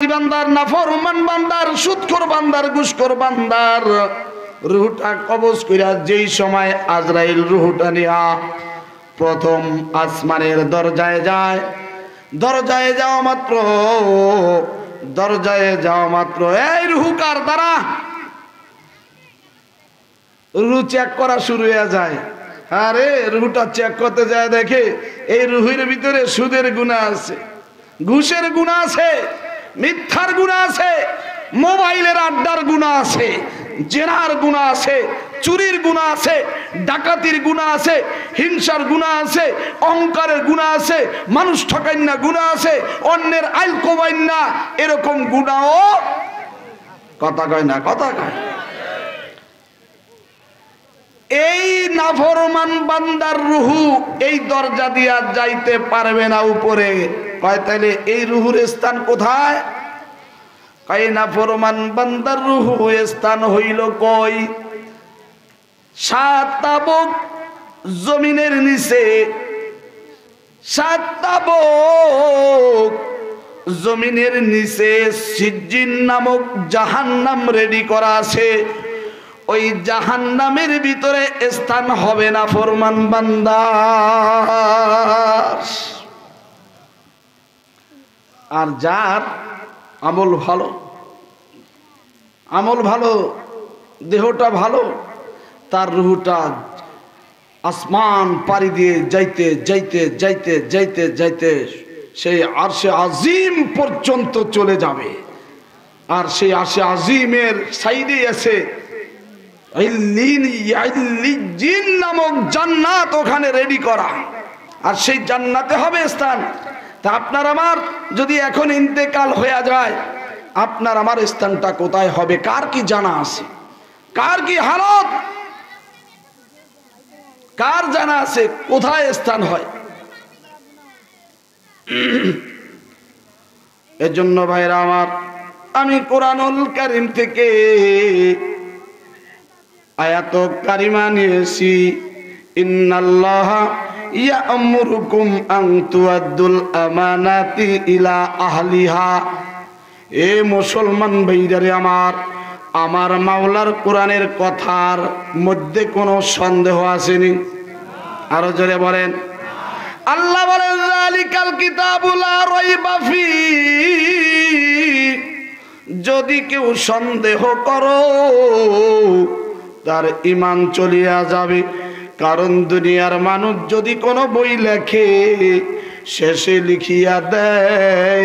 বান্দার, নাফরমান বান্দার, সুদখোর বান্দার, ঘুষখোর বান্দার রূহটা কবজ কইরা যেই সময় আজরাইল রূহটা নিয়া প্রথম আসমানের দরজায় যায়, দরজায় যাওয়া মাত্র এই রূহ কার দ্বারা রূহ চেক করা শুরু হয়ে যায়। আরে রূহটা চেক করতে যায়, দেখে এই রূহের ভিতরে সুদের গুনাহ আছে, ঘুষের গুনাহ আছে, মিথ্যার গুনাহ আছে, মোবাইলের আড্ডার গুনাহ আছে, জেনার গুনাহ আছে, চুরির গুনাহ আছে, ডাকাতির গুনাহ আছে, হিংসার গুনাহ আছে, অহংকারের গুনাহ আছে, মানুষ ঠকাইন্না গুনাহ আছে, অন্যের আইল কোবাইন্না এরকম গুনাহও কথা কয় না, কথা কয়। এই নাফরমান বান্দার রুহু এই দরজা দিয়া যাইতে পারবে না উপরে। কয় তাইলে এই রুহুর স্থান কোথায়? কয় নাফরমান বান্দার রুহু স্থান হইল কই? সাত তাবক জমিনের নিচে, সাত তাবক জমিনের নিচে সিজ্জিন নামক জাহান্নাম রেডি করা আছে। ওই জাহান্নামের ভিতরে স্থান হবে না ফরমান বান্দার। আর যার আমল ভালো, দেহটা ভালো, তার রূহটা আসমান পাড়ি দিয়ে যাইতে যাইতে যাইতে যাইতে যাইতে সেই আরশে আজিম পর্যন্ত চলে যাবে। আর সেই আরশে আজিমের সাইডে আছে ইল্লিন নামক জান্নাত, ওখানে রেডি করা। আর সেই জান্নাতে হবে স্থান। তা আপনার আমার যদি এখন ইন্তেকাল হয়ে যায়, আপনার আমার স্থানটা কোথায় হবে কার কি জানা আছে? কার কি হালত, কার জানা আছে কোথায় স্থান হয়? এজন্য ভাইরা আমার, আমি কোরআনুল কারীম থেকে আয়াত কারিমা নিয়েছি। ইন্নাল্লাহা ইয়া'মুরুকুম আন তুআদ্দুল আমানাতি ইলা আহলিহা। এ মুসলমান ভাইরা আমার, আমার মাওলার কোরআনের কথার মধ্যে কোনো সন্দেহ আসেনি? আরো জোরে বলেন। আল্লাহ বলেন যালিকাল কিতাবু লা রাইবা ফি। যদি কেউ সন্দেহ করো তার ঈমান চলিয়া যাবে। কারণ দুনিয়ার মানুষ যদি কোনো বই লেখে, শেষে লিখিয়া দেয়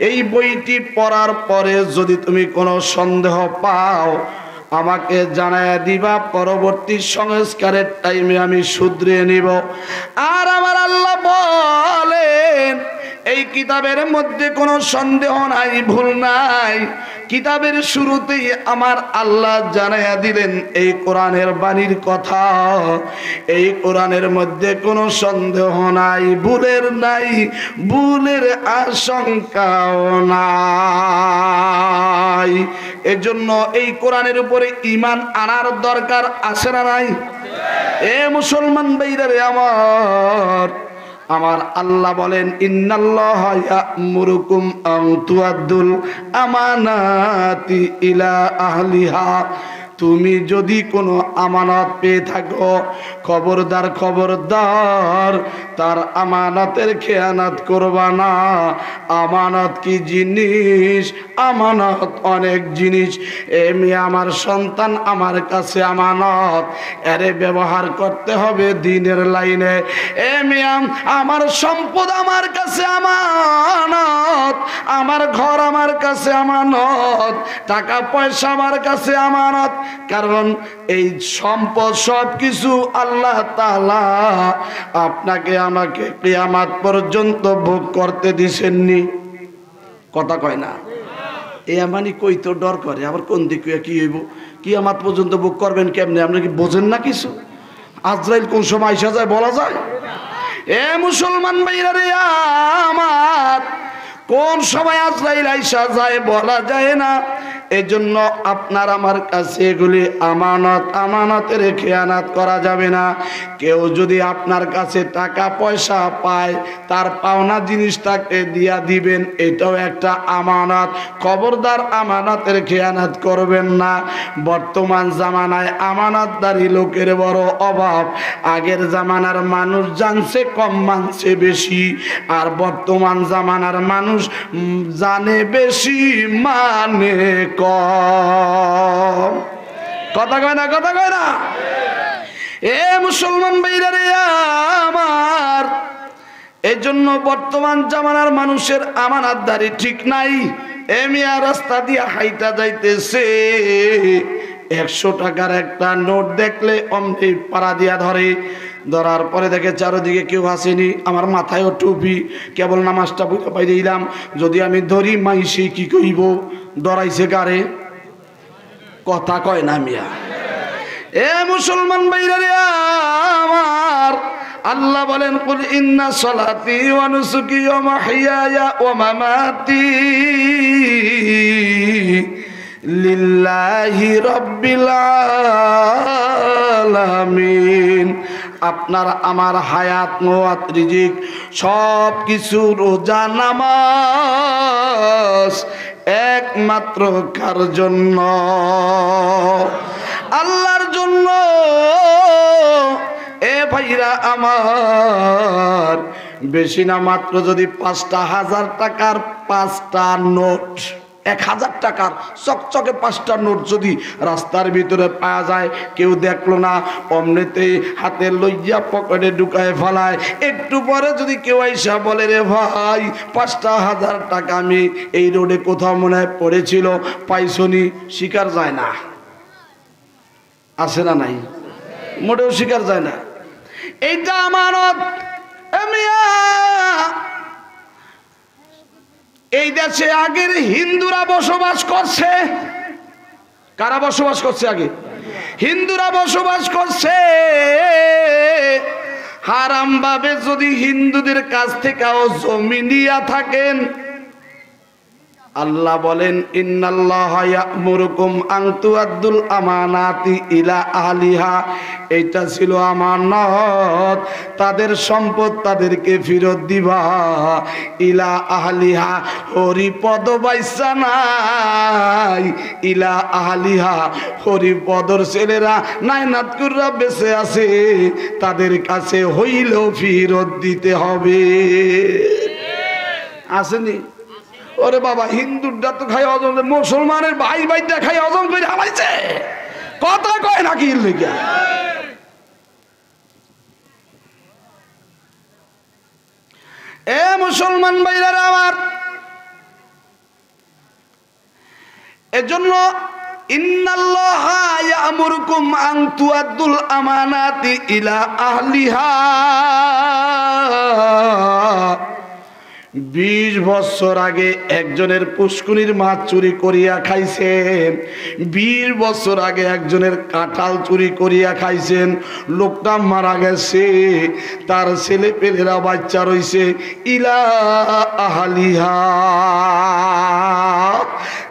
এই বইটি পড়ার পরে যদি তুমি কোনো সন্দেহ পাও আমাকে জানায়া দিবা, পরবর্তী সংস্কারের টাইমে আমি শুধরে নিব। আর আমার আল্লাহ বলেন এই কিতাবের মধ্যে কোনো সন্দেহ নাই, ভুল নাই। কিতাবের শুরুতেই আমার আল্লাহ জানায়া দিলেন এই কোরআনের বাণীর কথা। এই কোরআনের মধ্যে কোনো সন্দেহ নাই, ভুলের নাই, ভুলের আশঙ্কাও নাই। এজন্য এই কোরআনের উপরে ঈমান আনার দরকার আছে না নাই? এ মুসলমান ভাইরা রে আমার, আমার আল্লাহ বলেন ইন্নাল্লাহা ইয়া'মুরুকুম আন তুআদ্দুল আমানাতি ইলা আহলিহা। তুমি যদি কোনো আমানত পেয়ে থাকো, খবরদার খবরদার তার আমানতের খেয়ানত করবা না। আমানত কি জিনিস? আমানত অনেক জিনিস। এমনি আমার সন্তান আমার কাছে আমানত, এরে ব্যবহার করতে হবে দিনের লাইনে। এমনি আমার সম্পদ আমার কাছে আমানত, আমার ঘর আমার কাছে আমানত, টাকা পয়সা আমার কাছে আমানত। কারণ এই সম্পদ সব কিছু আল্লাহ তাআলা আপনাকে আমাকে কিয়ামত পর্যন্ত ভোগ করতে দিছেননি। কথা কয় না? এই আমানি কই তো ডর করে, আবার কোন দিকে কি হইব, কিয়ামত পর্যন্ত ভোগ করবেন কেমনে? আপনি কি বোঝেন না কিছু? আজরাইল কোন সময় আইসা যায় বলা যায়? এ মুসলমান ভাইরা রে আমার, কোন সময় আজরাইল আইসা যায় বলা যায় না। এজন্য আপনার আমার কাছে এগুলি আমানত, আমানতের খেয়ানত করা যাবে না। কেউ যদি আপনার কাছে টাকা পয়সা পায়, তার পাওনা জিনিসটাকে দিয়া দিবেন, এটাও একটা আমানত। খবরদার আমানতের খেয়ানত করবেন না। বর্তমান জামানায় আমানতদারি লোকের বড় অভাব। আগের জামানার মানুষ জানছে কম, মানছে বেশি। আর বর্তমান জামানার মানুষ জানে বেশি, মানে কম। কথা কয় না, কথা কয় না। এ মুসলমান ভাইরা রে আমার, এই জন্য বর্তমান জামানার মানুষের আমানতদারি ঠিক নাই। এ মিয়া রাস্তা দিয়ে হাইটা যাইতেছে, 100 টাকার একটা নোট দেখলে অমনি পাড়া দিয়া ধরে। ধরার পরে দেখে চারদিকে কেউ আসেনি, আমার মাথায়ও টুপি, কেবল নামাজটা বুঝতে পাই দিলাম। যদি আমি ধরি মাইসে কি কইব, ডরাইছে কারে? কথা কয় না মিয়া। এ মুসলমান ভাইরা রে আমার, আল্লাহ বলেন কুল ইন্না সলাতি ওয়া নুসুকি ওয়া মাহইয়ায়া ওয়া মামাতি লিল্লাহি রাব্বিল আলামিন। আপনার আমার হায়াত, মওয়াত, রিজিক সব কিছু, রোজা, নামাজ একমাত্র কার জন্য? আল্লাহর জন্য। এ ভাইরা আমার, বেশি না, মাত্র যদি 5,000 টাকার 5টা নোট, 1000 টাকার চকচকে 5টা নোট যদি রাস্তার ভিতরে পাওয়া যায়, কেউ দেখলো না, অমনিতে হাতে লইয়া পকেটে ঢুকায় ফেলায়। একটু পরে যদি কেউ আইসা বলে, রে ভাই 5,000 টাকা আমি এই রোডে কোথাও মনে হয় পড়েছিল, পাইছনি, স্বীকার যায় না। আছে না নাই? মোটেও স্বীকার যায় না। এইটা আমানত। এই দেশে আগের হিন্দুরা বসবাস করছে। কারা বসবাস করছে? আগে হিন্দুরা বসবাস করছে। হারাম ভাবে যদি হিন্দুদের কাছ থেকেও জমি নিয়া থাকেন, আল্লাহ বলেন ইন্নাল্লাহা ইয়া'মুরুকুম আন তুআদ্দুল আমানাতি ইলা আহলিহা। এইটা ছিল আমানত, তাদের সম্পদ তাদেরকে ফেরত দিবা। ইলা আহলিহা, হরিপদ বাইসা নাই। ইলা আহলিহা, হরিপদর ছেলেরা নাইনাতকুররা বেঁচে আছে, তাদের কাছে হইলেও ফেরত দিতে হবে। আসেনি? ওরে বাবা, হিন্দুরটা তো খাই হজম, মুসলমানের ভাই ভাইটা খাই হজম করে হালাইছে। কথা কয় নাকি? এ মুসলমান ভাইরা আমার, এজন্য ইন্নাল্লাহা ইয়া'মুরুকুম আন তুআদ্দুল আমানাতি ইলা আহলিহা। 20 বছর আগে একজনের পুষ্কুনির মাছ চুরি করিয়া খাইছেন। 20 বছর আগে একজনের কাঁঠাল চুরি করিয়া খাইছেন। লোকটা মারা গেছে, তার ছেলে পেলেরা বাচ্চা রইছে। ইলা আহলিহা,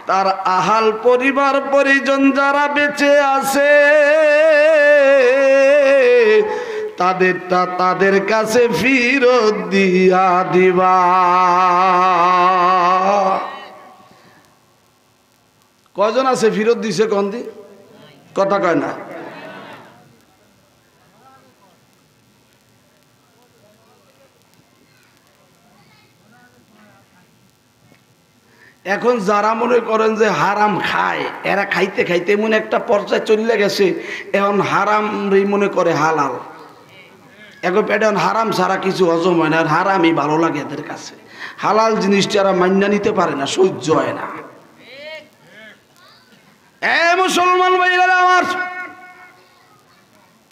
তার আহাল পরিবার পরিজন যারা বেঁচে আছে, তাদেরটা তাদের কাছে ফেরত দিয়া দিবা। কয়জন আছে ফেরত দিছে? কোন দি? কথা কয় না। এখন যারা মনে করেন যে হারাম খায়, এরা খাইতে খাইতে মনে একটা পর্যায়ে চলে গেছে, এখন হারাম মনে করে হালাল। এখন পেটে হারাম ছাড়া কিছু হজম হয় না, হারামই ভালো লাগে এদের কাছে। হালাল জিনিসটা এরা মান্য নিতে পারে না, সহ্য হয় না। এ মুসলমান ভাইরা আমার,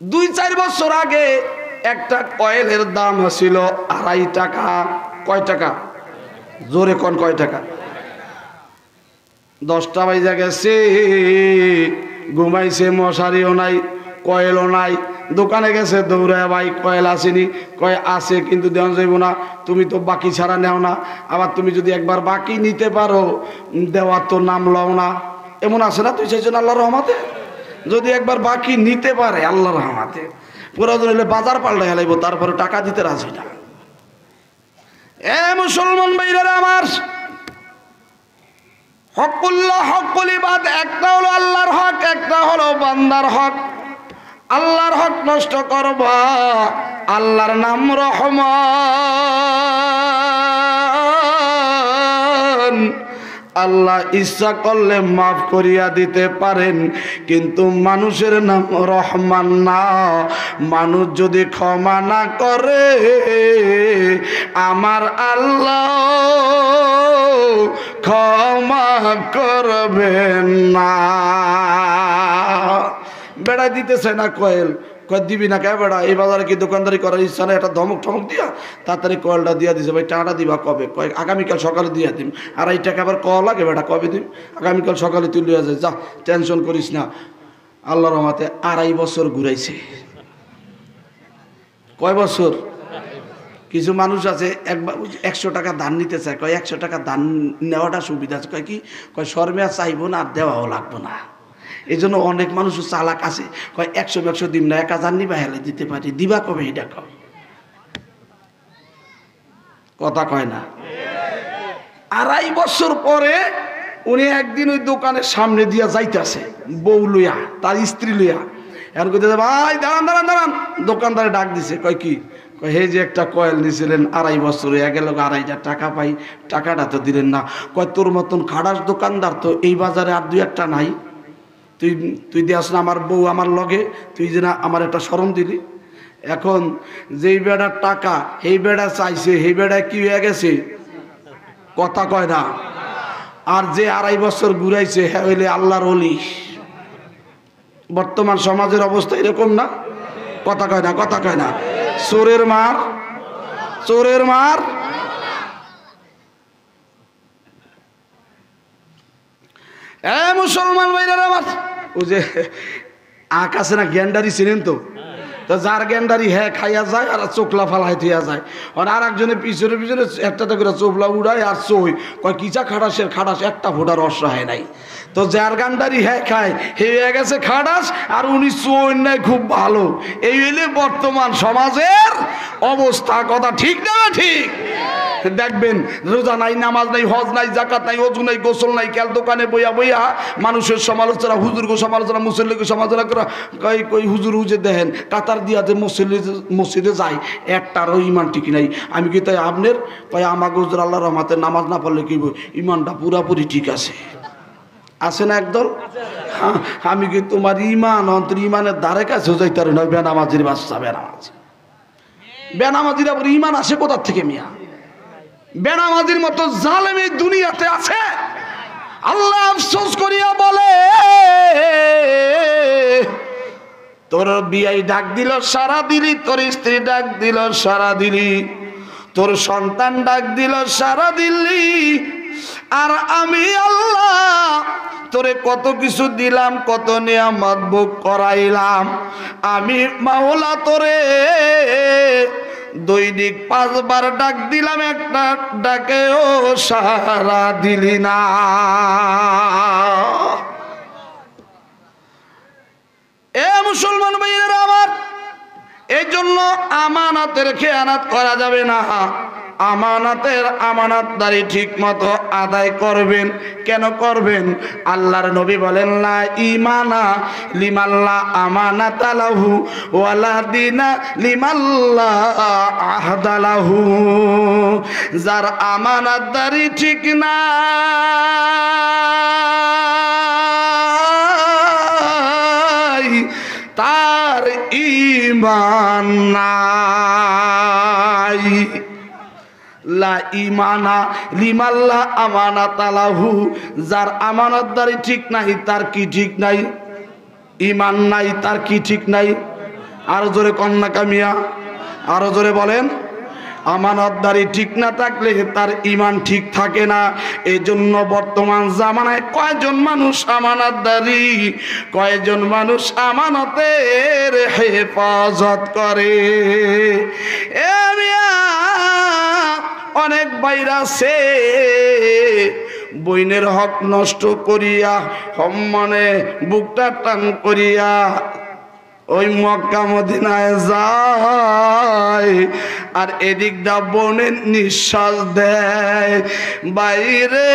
2-4 বছর আগে একটা কয়েলের দাম ছিল 2.5 টাকা। কয় টাকা? জোরে কোন কয় টাকা? 10টা বাজে গেছে, ঘুমাইছে, মশারিও নাই, কয়েলও নাই। দোকানে গেছে দৌড়ায়, ভাই কয়েল আসেনি? কয় আছে, কিন্তু দেওয়া যাইব না, তুমি তো বাকি ছাড়া নেও না। আবার তুমি যদি একবার বাকি নিতে পারো, দেওয়ার তো নাম লও না। এমন আছে না 2-4 জন আল্লাহর রহমতে? যদি একবার বাকি নিতে পারে আল্লাহর রহমতে, প্রয়োজন হলে বাজার পাল্টে হেলাইব, তারপরে টাকা দিতে রাজি না। এ মুসলমান ভাইরা আমার, হকুল্লাহ হকুল ইবাদ, একটা হলো আল্লাহর হক, একটা হলো বান্দার হক। আল্লাহর হক নষ্ট করবা, আল্লাহর নাম রহমান, আল্লাহ ইচ্ছা করলে মাফ করিয়া দিতে পারেন, কিন্তু মানুষের নাম রহমান না। মানুষ যদি ক্ষমা না করে, আমার আল্লাহ ক্ষমা করবেন না। বেড়া দিতেছে না কয়েল, কয় দিবি না কে বেড়া? এই বাজারে কি দোকানদারি করার ইচ্ছা নেই? একটা ধমক ঠমক দিয়া তাড়াতাড়ি কয়েলটা দিয়া দিছে। ভাই টাকাটা দিবা কবে? কয় আগামীকাল সকালে দিয়া দিম। আর এই টাকা আবার কল লাগে বেড়া, কবে দিম? আগামীকাল সকালে তুই লিয়া যায়, যা টেনশন করিস না। আল্লাহর রহমতে 2.5 বছর ঘুরাইছে। কয় বছর? কিছু মানুষ আছে একবার 100 টাকা দান নিতে চায়, কয় 100 টাকা দান নেওয়াটা সুবিধা আছে। কয় কি? কয় শর্মে আর চাইবো না, আর দেওয়াও লাগবো না। এই জন্য অনেক মানুষ চালাক আছে, কয় 100 দিন না, 1000 নিবা হেলে দিতে পারি। দিবা কবে? এটা কবে? কথা কয় না। 2.5 বছর পরে উনি একদিন ওই দোকানের সামনে দিয়া যাইতেছে, বউ লইয়া, তার স্ত্রী লইয়া। এখন কইতেছে, ভাই দাঁড়ান দাঁড়ান দাঁড়ান। দোকানদারে ডাক দিছে, কয় কি? কয় হে যে একটা কয়েল নিয়েছিলেন 2.5 বছরে, গেল 2,500 টাকা পাই, টাকাটা তো দিলেন না। কয় তোর মতন খাড়াস দোকানদার তো এই বাজারে আর 2-1টা নাই। তুই দিয়াস না আমার বউ আমার লগে, তুই যে না আমার একটা শরম দিলি। এখন যেই বেড়ার টাকা সেই বেড়া চাইছে, সেই বেড়া কি হয়ে গেছে? কথা কয় না। আর যে 2.5 বছর ঘুরাইছে হ্যাঁ হইলে আল্লাহর ওলি। বর্তমান সমাজের অবস্থা এরকম না? কথা কয় না, কথা কয় না। চোরের মার, চোরের মার। এ মুসলমান ভাইরা আমার, ওই যে আখ আছে না, গ্যান্ডারি ছিলেন তো, যার গ্যান্ডারি হ্যাঁ খাইয়া যায় আর চোখলা ফালাই থইয়া যায়। আর একজনের পিছনে পিছনে একটা করে চোখলা উড়ায় আর চই কয় কিচা খাটাসের খাটাস, একটা ফোটা রস রাহে নাই। তো যার গান্ডারি হ্যাঁ খায় হে হয়ে গেছে খাটাস, আর উনি চই নাই খুব ভালো। এই হইলে বর্তমান সমাজের অবস্থা। কথা ঠিক না? ঠিক। দেখবেন রোজা নাই, নামাজ নাই, হজ নাই, জাকাত নাই, অজু নাই, গোসল নাই, কেল দোকানে বইয়া বইয়া মানুষের সমালোচনা, হুজুরকে সমালোচনা, মুসল্লিকে সমালোচনা করা। কই হুজুর হুজে দেখেন কাতার দিয়া যে মসজিদে যায়, একটারও ইমান ঠিক নাই। আমি কি তাই আপনার কয় আমাকে হুজুর আল্লাহর রহমতে নামাজ না পড়লে কি ইমানটা পুরাপুরি ঠিক আছে? আছে না একদল? আমি কি তোমার ইমান অন্তর ইমানের দ্বারে কাছে যাইতে পারি না? বেনামাজির বাচ্চা, বেনামাজি বেনামাজির আবার ইমান আসে কোথার থেকে মিয়া? বেনামাজির মতো জালেম এই দুনিয়াতে আছে? আল্লাহ আফসোস করিয়া বলে, তোর বিয়াই ডাক দিল সারা দিলি, তোর স্ত্রী ডাক দিল সারা দিলি, তোর সন্তান ডাক দিল সারা দিলি, আর আমি আল্লাহ তোরে কত কিছু দিলাম, কত নিয়ামত ভোগ করাইলাম। আমি মাওলা তোরে দৈনিক 5 বার ডাক দিলাম, একটা ডাকেও সারা দিলি না। এ মুসলমান ভাইয়েরা আমার, এই জন্য আমানতের খেয়ানত করা যাবে না। আমানতের আমানতদারি ঠিক মতো আদায় করবেন। কেন করবেন? আল্লাহর নবী বলেন, লা ঈমানা লিমাল্লা আমানাতা লাহু ওয়ালা দিনা লিমাল্লা আহদা লাহু। যার আমানতদারি ঠিক না, তার ঈমান নাই। লা ঈমানা লিমাল্লা আমানাতা লাহু, যার আমানতদারি ঠিক নাই তার কি ঠিক নাই? ঈমান নাই, তার কি ঠিক নাই? আরো জোরে কন্যা কামিয়া, আরো জোরে বলেন। আমানতদারি ঠিক না থাকলে তার ঈমান ঠিক থাকে না। এই জন্য বর্তমান জামানায় কয়জন মানুষ আমানতদারি, কয়জন মানুষ আমানতের হেফাজত করে? অনেক বাইরে আছে বইনের হক নষ্ট করিয়া সম্মানে বুকটা টান করিয়া ওই মক্কা মদিনায় যায় আর এদিক দা বোনের নিঃশ্বাস দেয় বাইরে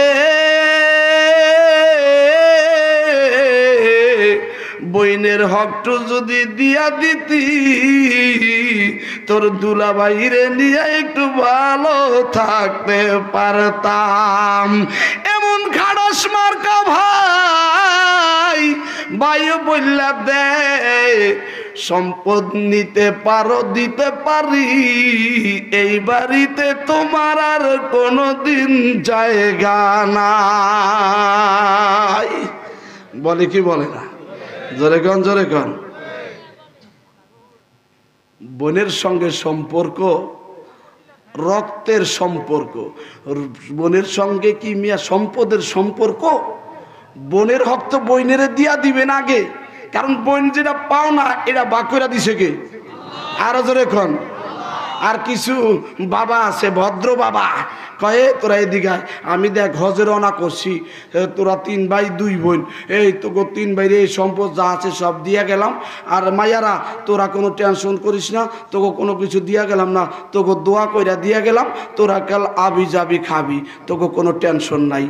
বইনের হকটু যদি দিয়া দিতি তোর দুলা বাইরে নিয়ে একটু ভালো থাকতে পারতাম। এমন খাড়স মার্কা ভাই ভাইও বললা দে সম্পদ নিতে পারো দিতে পারি এই বাড়িতে তোমার আর কোনোদিন জায়গা নাই। বলে কি বলে না? জোরে কন জোরে কন। বোনের সঙ্গে সম্পর্ক রক্তের সম্পর্ক, বোনের সঙ্গে কি মিয়া সম্পদের সম্পর্ক? বোনের হক তো বইনের দিয়া দিবেন আগে, কারণ বোন যেটা পাও না এটা বাকুরা দিছে কে? আরো জোরে কন। আর কিছু বাবা আছে ভদ্র বাবা কয়ে তোরা এদিকে আমি দেখ হজে রওনা করছি, তোরা 3 ভাই 2 বোন, এই তোকে 3 ভাইরে এই সম্পদ যা আছে সব দিয়া গেলাম, আর মাইয়ারা তোরা কোনো টেনশন করিস না, তোকে কোনো কিছু দিয়া গেলাম না, তোকে দোয়া কইরা দিয়া গেলাম, তোরা কাল আবি যাবি খাবি, তোকে কোনো টেনশন নাই।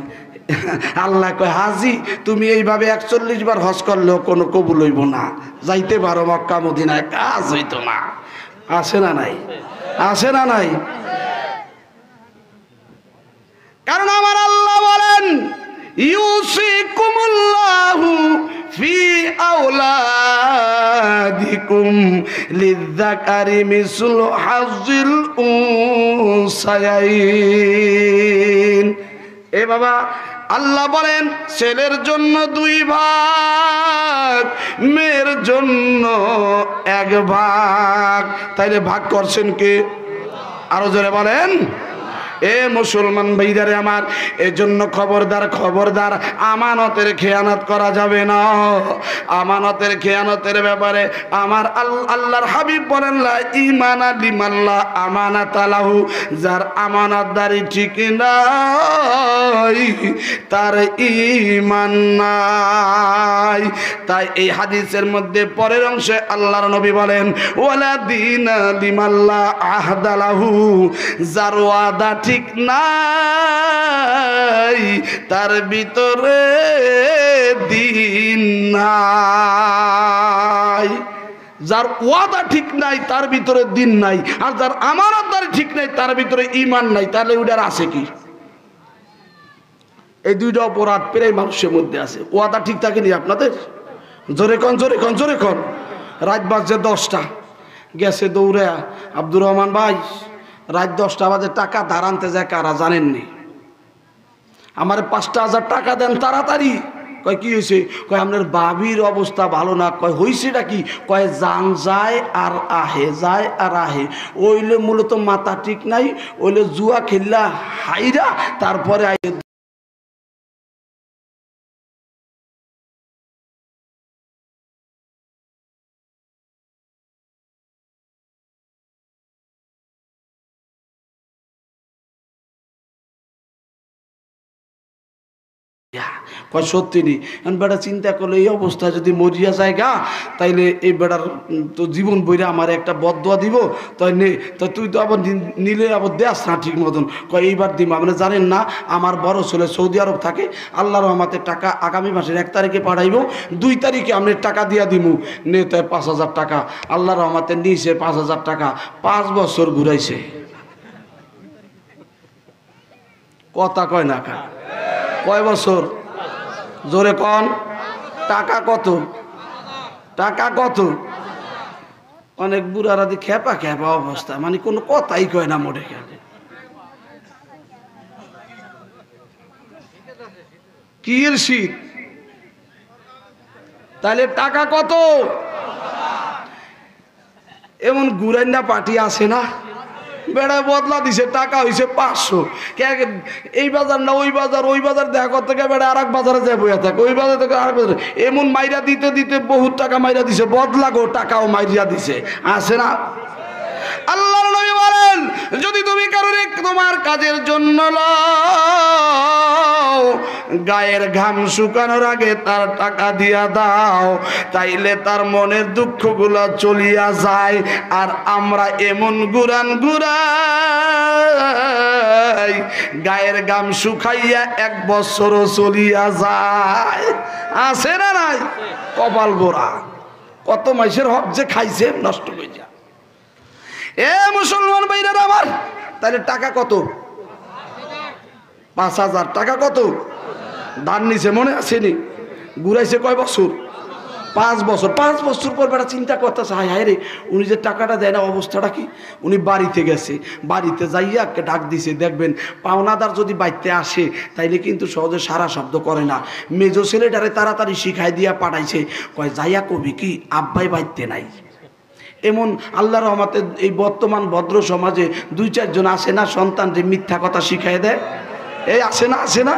আল্লাহ কয় হাজি তুমি এইভাবে 41 বার হজ করলেও কোনো কবুল হইব না, যাইতে পারো মক্কা মদিনায়, কাজ হইতো না। আসে না নাই? আসে না নাই? কারণ আমার আল্লাহ বলেন ইউসিকুমুল্লাহু ফি আওলাদিকুম লিযযাকারি মিসলু হাযিল উনসায়াইন। এ বাবা আল্লাহ বলেন ছেলের জন্য 2 ভাগ, মেয়ের জন্য 1 ভাগ। তাইলে ভাগ করছেন কে? আরো জোরে বলেন। এ মুসলমান ভাইদারে আমার, এজন্য খবরদার খবরদার, আমানতের খেয়ানত করা যাবে না। আমানতের খেয়ানতের ব্যাপারে আমার আল্লাহর হাবিব বলেন লা ঈমানা লিমাল্লা আমানাত লাহু, যার আমানতদারি ঠিক নাই তার ঈমান নাই। তাই এই হাদিসের মধ্যে পরের অংশে আল্লাহর নবী বলেন ওয়ালা দীনা লিমাল্লা আহদা লাহু, যার ওয়াদা ঠিক নাই তার ভিতরে দিন নাই। যার ওয়াদা ঠিক নাই তার ভিতরে দিন নাই, আর যার আমানতদারি ঠিক নাই তার ভিতরে ঈমান নাই, তাহলে ওটার আছে কি? এই 2টা অপরাধ প্রায় মানুষের মধ্যে আছে। ওয়াদা ঠিক থাকেনি আপনাদের? জোরে কন জোরে কন জোরে কন। রাত বাজছে 10টা, গেছে দৌড়ে আব্দুর রহমান ভাই রাত 10টা বাজে টাকা ধার আনতে যায়, কারা জানেননি? আমার 5,000 টাকা দেন তাড়াতাড়ি। কয় কি হয়েছে? কয় আপনার বাবির অবস্থা ভালো না। কয় হয়েছেটা কি? কয় জান যায় আর আহে, যায় আর আহে। ওইলে মূলত মাথা ঠিক নাই, ওইলে জুয়া খেললা হাইরা তারপরে কয় সত্যি নি। বেটা চিন্তা করলে এই অবস্থা যদি মরিয়া জায়গা তাইলে এই বেটার তো জীবন বইরা আমার একটা বদদোয়া দিব, তাই নে, তো তুই তো আবার নিলে আবার দেয়াস না ঠিক মতন। কয় এইবার দিব। আপনি জানেন না আমার বড় ছেলে সৌদি আরব থাকে, আল্লাহর রহমতে টাকা আগামী মাসের 1 তারিখে পাঠাইব, 2 তারিখে আপনি টাকা দিয়া দিমু। নে তাই 5,000 টাকা আল্লাহর রহমতে নিয়েছে। 5,000 টাকা 5 বছর ঘুরাইছে। কথা কয় না কা? কয় বছর? জোরে কন। টাকা কত? টাকা কত? অনেক বুড়ারা দি খেপা খেপা অবস্থা, মানে কোনো কথাই কয় না মোটে। কি এর শীত? তাহলে টাকা কত? এমন গুরাইন্ডা পার্টি আছে না, বেড়ায় বদলা দিছে, টাকা হয়েছে 500। এই বাজার না ওই বাজার, ওই বাজার দেখা করতে গিয়ে বেড়া আর এক বাজারে যায় বইয়া থাকে, ওই বাজার থেকে আরেক বাজারে, এমন মাইরা দিতে দিতে বহুত টাকা মাইরা দিছে, বদলা গো টাকাও মাইরা দিছে, আছে না? আল্লাহর নবী বলেন, যদি তুমি কারোর তোমার কাজের জন্য লও, গায়ের ঘাম শুকানোর আগে তার টাকা দিয়া দাও, তাইলে তার মনের দুঃখগুলো চলিয়া যায়। আর আমরা এমন গুরান গুরাই, গায়ের ঘাম শুকাইয়া 1 বছরও চলিয়া যায়। আছে না নাই? কপাল গোরা, কত মাইসের হক যে খাইছে নষ্ট হয়ে যায়। এ মুসলমান ভাইরা আমার, তাহলে টাকা কত? 5,000 টাকা। কত ধান নিছে মনে আসেনি? ঘুরাইছে কয় বছর? 5 বছর। 5 বছর পর বেটা চিন্তা করতেছে, হায় হায় রে, উনি যে টাকাটা দেয় না, অবস্থাটা কি? উনি বাড়িতে গেছে, বাড়িতে যাইয়া ডাক দিছে, দেখবেন পাওনাদার যদি বাইতে আসে তাইলে কিন্তু সহজে সারা শব্দ করে না। মেজো ছেলেটারে তাড়াতাড়ি শিখাই দিয়া পাঠাইছে, কয় যাইয়া কবি কি আব্বাই বাইতে নাই। এমন আল্লাহর রহমতে এই বর্তমান ভদ্র সমাজে 2-4 জন আসে না, সন্তান যে মিথ্যা কথা শিখাই দেয়। এই আসে না, আসে না?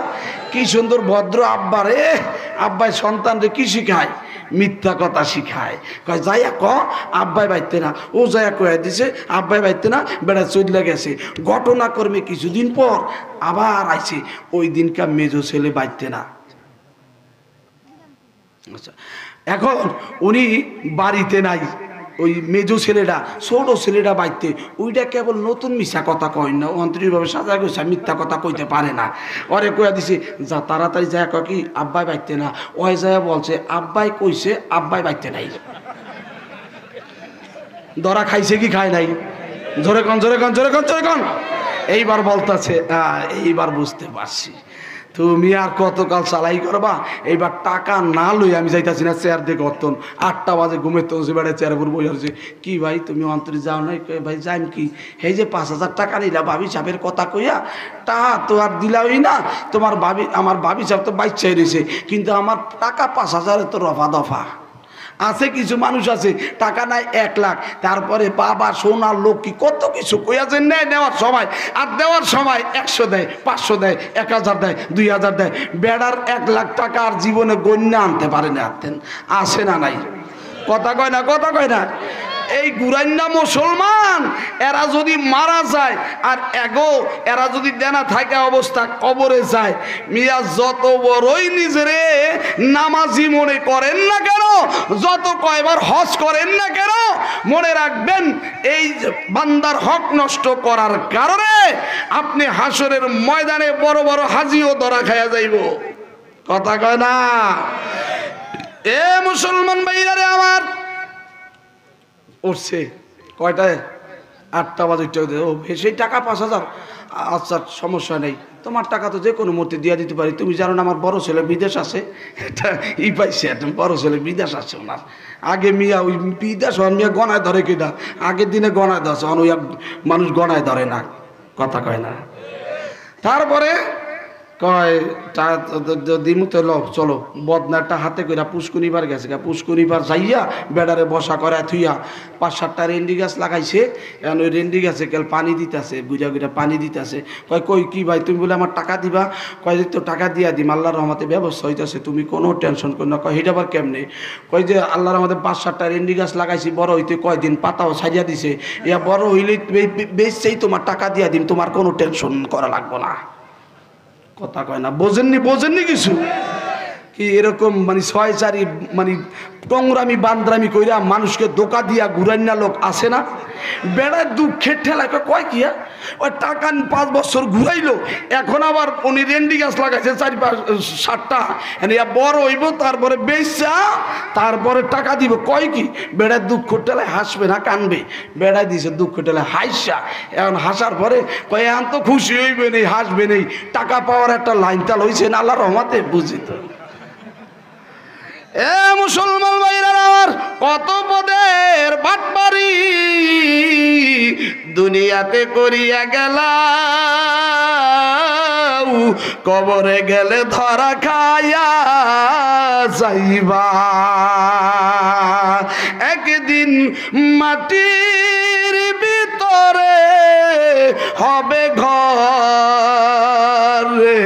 কি সুন্দর ভদ্র আব্বা রে, আব্বাই সন্তান রে কি শিখায়? মিথ্যা কথা শিখায়। কয় যাইয়া ক আব্বাই বাইতে না। ও যাইয়া কয়ে দিছে আব্বাই বাইতে না, বেড়া চলে গেছে। ঘটনাক্রমে কিছুদিন পর আবার আইছে, ওই দিনকার মেজো ছেলে বাইতে না। আচ্ছা, এখন উনি বাড়িতে নাই, ওই মেজো ছেলেটা, ছোট ছেলেটা বাইতে, ওইটা কেবল নতুন মিথ্যা কথা কয় না, অন্তরিকভাবে সাজা গেছে, মিথ্যা কথা কইতে পারে না। ওরে কয়া দিছে যা তাড়াতাড়ি যায়, কয় কি আব্বাই বাইতে না। ওই যায় বলছে আব্বাই কইছে আব্বাই বাইতে নাই। ধরা খাইছে কি খায় নাই? জোরে কন, জোরে কন, জোরে কন, জোরে কন। এইবার বলতেছে, এইবার বুঝতে পারছি তুমি আর কতকাল চালাই করবা। এইবার টাকা না লই আমি যাইতাছি না, চেয়ার দিয়ে গর্তন। 8টা বাজে ঘুমের তো বেড়ে চেয়ারের উপর বসে আছে। কি ভাই তুমি অন্তরে যাও নাই? ভাই যাইম কি, এই যে 5,000 টাকা নিলা ভাবি সাহেবের কথা কইয়া, তা তো আর দিলাওই না। তোমার ভাবি, আমার ভাবি সাহেব তো বাচ্চাই রয়েছে, কিন্তু আমার টাকা 5,000 তো রফা দফা আছে। কিছু মানুষ আছে টাকা নাই 1 লাখ, তারপরে বাবা সোনার লক্ষ্মী কত কিছু কইয়াছে, নেয় নেওয়ার সময়, আর দেওয়ার সময় 100 দেয়, 500 দেয়, 1000 দেয়, 2000 দেয়। বেড়ার 1 লাখ টাকা আর জীবনে গণ্যা আনতে পারে না। আসে না নাই? কথা কয় না, কথা কয় না? এই গুরাইন্না মুসলমান, এরা যদি মারা যায় আর এরা যদি দেনা থাকে অবস্থা কবরে যায়, মিয়া যত বড়ই নিজরে নামাজি মনে করেন না কেন, যত কয়বার হজ করেন না কেন, মনে রাখবেন এই বান্দার হক নষ্ট করার কারণে আপনি হাসরের ময়দানে বড় বড় হাজিও ধরা খাইয়া যাইব। কথা কয় না? এ মুসলমান ভাইরা রে আমার, উঠছে কয়টায়? 8টা বাজে। ও সেই টাকা 5,000, আচ্ছা সমস্যা নেই, তোমার টাকা তো যে কোনো মুহূর্তে দিয়ে দিতে পারি। তুমি জানো না আমার বড় ছেলে বিদেশ আছে, এটা ই পাইছে, বড় ছেলে বিদেশ আছে ওনার। আগে মিয়া ওই বিদেশ মিয়া গনায় ধরে কিনা, আগের দিনে গনায় ধরছে, ওই মানুষ গনায় ধরে না। কথা কয় না? তারপরে কয় দিমুতে ল চলো, বদনাটা হাতে কইরা পুষ্কুনিবার গেছে, পুষ্কুনিবার যাইয়া বেড়ারে বসা করে থুইয়া 5-7টা রেন্ডি গাছ লাগাইছে। এখন ওই রেন্ডি গাছে কেল পানি দিতেছে, গুজা গুজা পানি দিতেছে। কয় কই কি ভাই তুমি বলে আমার টাকা দিবা? কয় যে তো টাকা দিয়া দিম, আল্লাহর রহমতে ব্যবস্থা হইতেছে, তুমি কোনো টেনশন করো না। কয় হিটা আবার কেমনে? কয় যে আল্লাহর রহমতে 5-7টা রেন্ডি গাছ লাগাইছি, বড় হইতে কয়দিন, পাতাও সাজিয়া দিছে, ইয়া বড় হইলে বেশি তোমার টাকা দিয়া দিম, তোমার কোনো টেনশন করা লাগবো না। কথা কয় না? বোঝেননি, বোঝেননি কিছু? কি এরকম মানে 6-4 মানে টংরামি বান্দ্রামি কইরা মানুষকে ধোকা দিয়া ঘুরাইনা লোক আছে না? বেড়ায় দুঃখের ঠেলায় কয় কি, ওই টাকা 5 বছর ঘুরাইলো, এখন আবার উনি রেন্ডি গাছ লাগাইছে 4-5-7টা, বড় হইব, তারপরে বেচা, তারপরে টাকা দিব। কয় কি বেড়ায় দুঃখ ঠেলায় হাসবে না কানবে? বেড়ায় দিছে দুঃখ ঠেলায় হাসা। এখন হাসার পরে কয় এখন তো খুশি হইবে নেই, হাসবে নেই, টাকা পাওয়ার একটা লাইন তাল হয়েছে না, আল্লাহর রহমতে বুঝিত। এ মুসলমান ভাইরা আমার, কত পদের বাটপারি দুনিয়াতে করিয়া গেলাম, কবরে গেলে ধরা খাইয়া যাইবা। একদিন মাটির ভিতরে হবে ঘর রে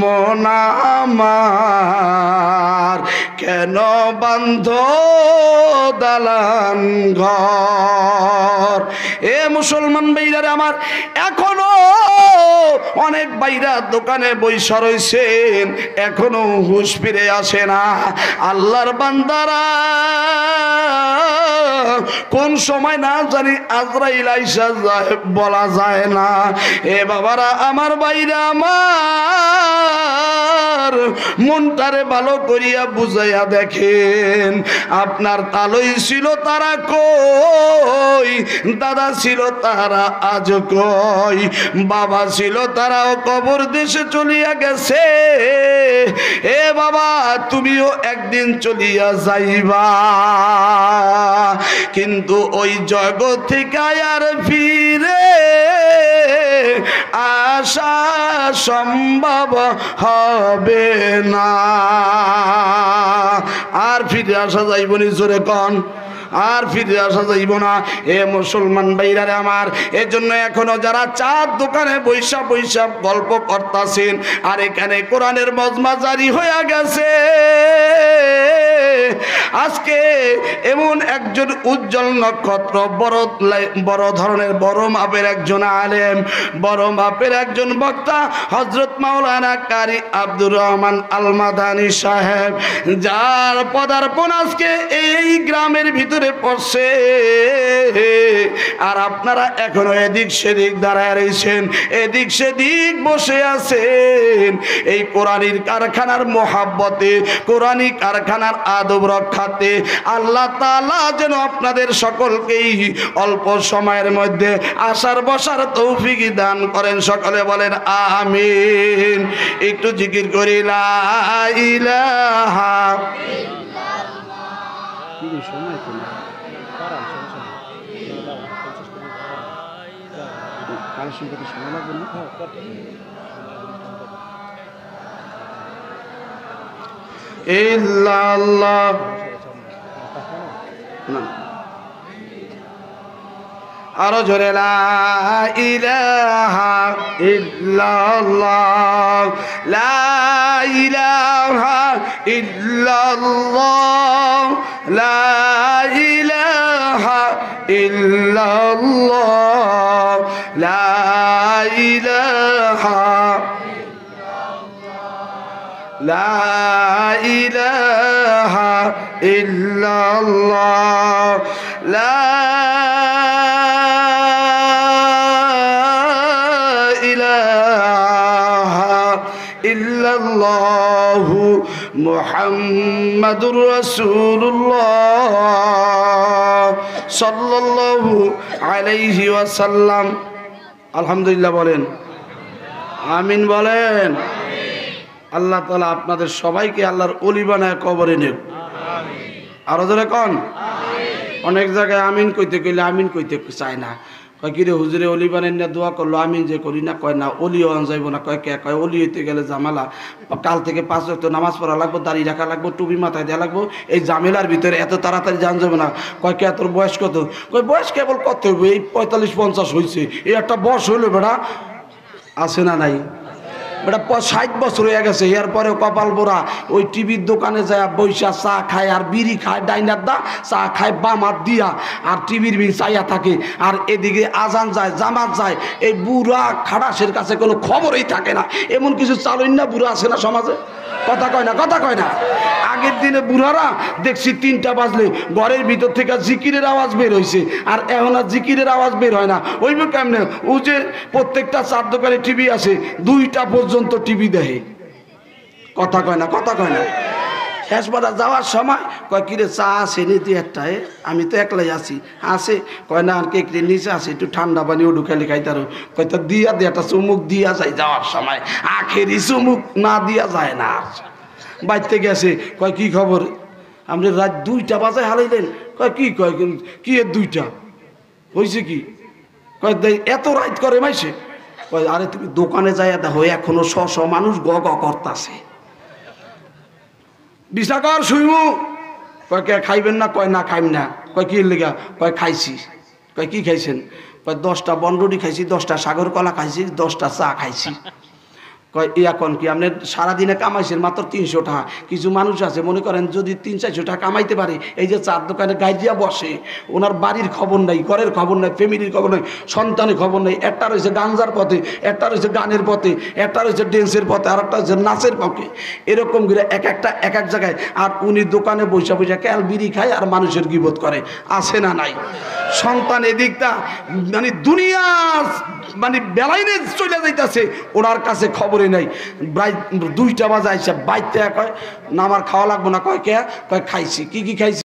মন আমার, কেন বান্ধ দালান ঘর। এ মুসলমান ভাইরা আমার, এখনো অনেক ভাইরা দোকানে বইসা রইছেন, এখনো হুঁশ ফিরে আসে না। আল্লাহর বান্দারা কোন সময় না জানি আজরাইল আইসা যায়, বলা যায় না। এ বাবারা আমার, ভাইরা আমার, মনটারে ভালো করিয়া বুঝাইয়া দেখেন। আপনার তালই ছিল তারা কই, দাদা ছিল তারা আজ কই, বাবা ছিল তারাও কবর দেশে চলিয়া গেছে। এ বাবা, তুমিও একদিন চলিয়া যাইবা, কিন্তু ওই জগৎ থেকে আর ফিরে আসা সম্ভব হবে না। আর ফিরে আসা যাইব নি? জোরে কন, আর ফিরে আসা যাইব না। এ মুসলমান ভাইরা আমার, এর জন্য এখনো যারা চার দোকানে বৈশা বৈশা গল্প করতেছেন, আর এখানে কোরআনের মজমা জারি হয়ে গেছে। আজকে এমন একজন উজ্জ্বল নক্ষত্র, বড় ধরনের বড় মাপের একজন আলেম, বড় মাপের একজন বক্তা, হযরত মাওলানা কারি আব্দুর রহমান আল মাদানী সাহেব, যার পদার্পণ আজকে এই গ্রামের ভিতরে পড়ছে। আর আপনারা এখনো এদিক সেদিক দাঁড়ায় রয়েছেন, এদিক সেদিক বসে আছেন। এই কোরআনের কারখানার মোহাব্বতে, কোরআনী কারখানার আদব রক্ষাতে আল্লাহ তাআলা যেন আপনাদের সকলকেই অল্প সময়ের মধ্যে আসার বসার তৌফিক দান করেন। সকলে বলেন আমিন। একটু জিকির করি লা ইলাহা ইল্লাল্লাহ। আরো জোরে লা ইলাহা ইল্লাল্লাহ, লা ইলাহা ইল্লাল্লাহ, লা ইলাহা ইল্লাল্লাহ, লা ইলাহা, লা ইলাহা ইল্লাল্লাহ, লা ইল্লাল্লাহু মুহাম্মাদুর রাসূলুল্লাহ সাল্লাল্লাহু আলাইহি ওয়াসাল্লাম। আলহামদুলিল্লাহ বলেন, আমিন বলেন। আল্লাহ তাআলা আপনাদের সবাইকে আল্লাহর ওলি বানায় কবরে নেক। আরো জোরে কোন। অনেক জায়গায় আমিন কইতে কইলে আমিন কইতে চায় না, কয় কিরে হুজুরে অলি বানাই না দোয়া করলো, আমিন যে করি না, কয় না অলিও আন যাইব না। কয় কে? কয় অলি হইতে গেলে ঝামেলা, কাল থেকে 5 ওয়াক্ত নামাজ পড়া লাগবো, দাড়ি রাখা লাগবো, টুপি মাথায় দেওয়া লাগবো, এই ঝামেলার ভিতরে এত তাড়াতাড়ি জান যাবে না। কয় কে তোর বয়স কত? কয় বয়স কেবল কত হইব, এই 45-50 হয়েছে, এই একটা বয়স হইলো বেড়া, আছে না নাই? বেটা 60 বছর হয়ে গেছে, এরপরেও কপাল বোরা ওই টিভির দোকানে যায় বৈশা চা খায় আর বিড়ি খায়, ডাইনার দা চা খায় বাম হাত দিয়া, আর টিভির বিল চাইয়া থাকে। আর এদিকে আজান যায়, জামাত যায়, এই বুড়া খাড়াসের কাছে কোনো খবরই থাকে না। এমন কিছু চালুন না বুড়া আছে না সমাজে? কথা কয় না, কথা কয় না। আগের দিনে বুড়ারা দেখছি 3টা বাজলে ঘরের ভিতর থেকে জিকিরের আওয়াজ বের হয়েছে, আর এখন আর জিকিরের আওয়াজ বের হয় না। ওই কেমনে? ও যে প্রত্যেকটা চার দোকানে টিভি আছে, 2টা পর্যন্ত টিভি দেখে। কথা কয় না, কথা কয় না। শেষবার যাওয়ার সময় কয় কিরে চা আছে নি তুই একটা? আমি তো একলাই আছি। আছে? কয় না, আর কেকরে নিচে আছে, একটু ঠান্ডা পানি ও ঢুকালি খাইতারো। কয় তো দিয়া দে, একটা চুমুক দিয়া যায় যাওয়ার সময়, আখেরি চুমুক না দিয়া যায় না। বাইতে গেছে, কয় কি খবর? আপনি রাত 2টা বাজে হারাইলেন? কয় কি? কয় কি এর 2টা হয়েছে কি? কয় এত রাত করে মাইছে? কয় আরে তুমি দোকানে যাইয়া দেখো, এখনো 100 মানুষ গ গ করতাছে। বিশাকর শুইমু? কয় কে খাইবেন না? কয় না খাইম না। কয় কি লেগা? কয় খাইছি। কয় কি খাইছেন? কয় 10টা বনরুটি খাইছি, 10টা সাগর কলা খাইছি, 10টা চা খাইছি। কয় এখন কি আপনি সারাদিনে কামাইছেন মাত্র 300 টাকা। কিছু মানুষ আছে মনে করেন যদি 300-400 টাকা কামাইতে পারে, এই যে চার দোকানে গাই দিয়া বসে, ওনার বাড়ির খবর নাই, ঘরের খবর নাই, ফ্যামিলির খবর নাই, সন্তানের খবর নাই। একটা রয়েছে গাঞ্জার পথে, একটা রয়েছে গানের পথে, একটা রয়েছে ড্যান্সের পথে, আর একটা হচ্ছে নাচের পথে। এরকম করে এক এক জায়গায়। আর উনি দোকানে বৈশা বৈশা ক্যাল বিড়ি খায় আর মানুষের গিবত করে। আছে না নাই? সন্তান এদিকটা মানে দুনিয়া মানে বেলাইনে চলে যাইতেছে, ওনার কাছে খবরই নাই। প্রায় 2টা বাজে আইসা বাইতে কয় না আমার খাওয়া লাগবো না। কয় কে? কয় খাইছি। কি খাইছি?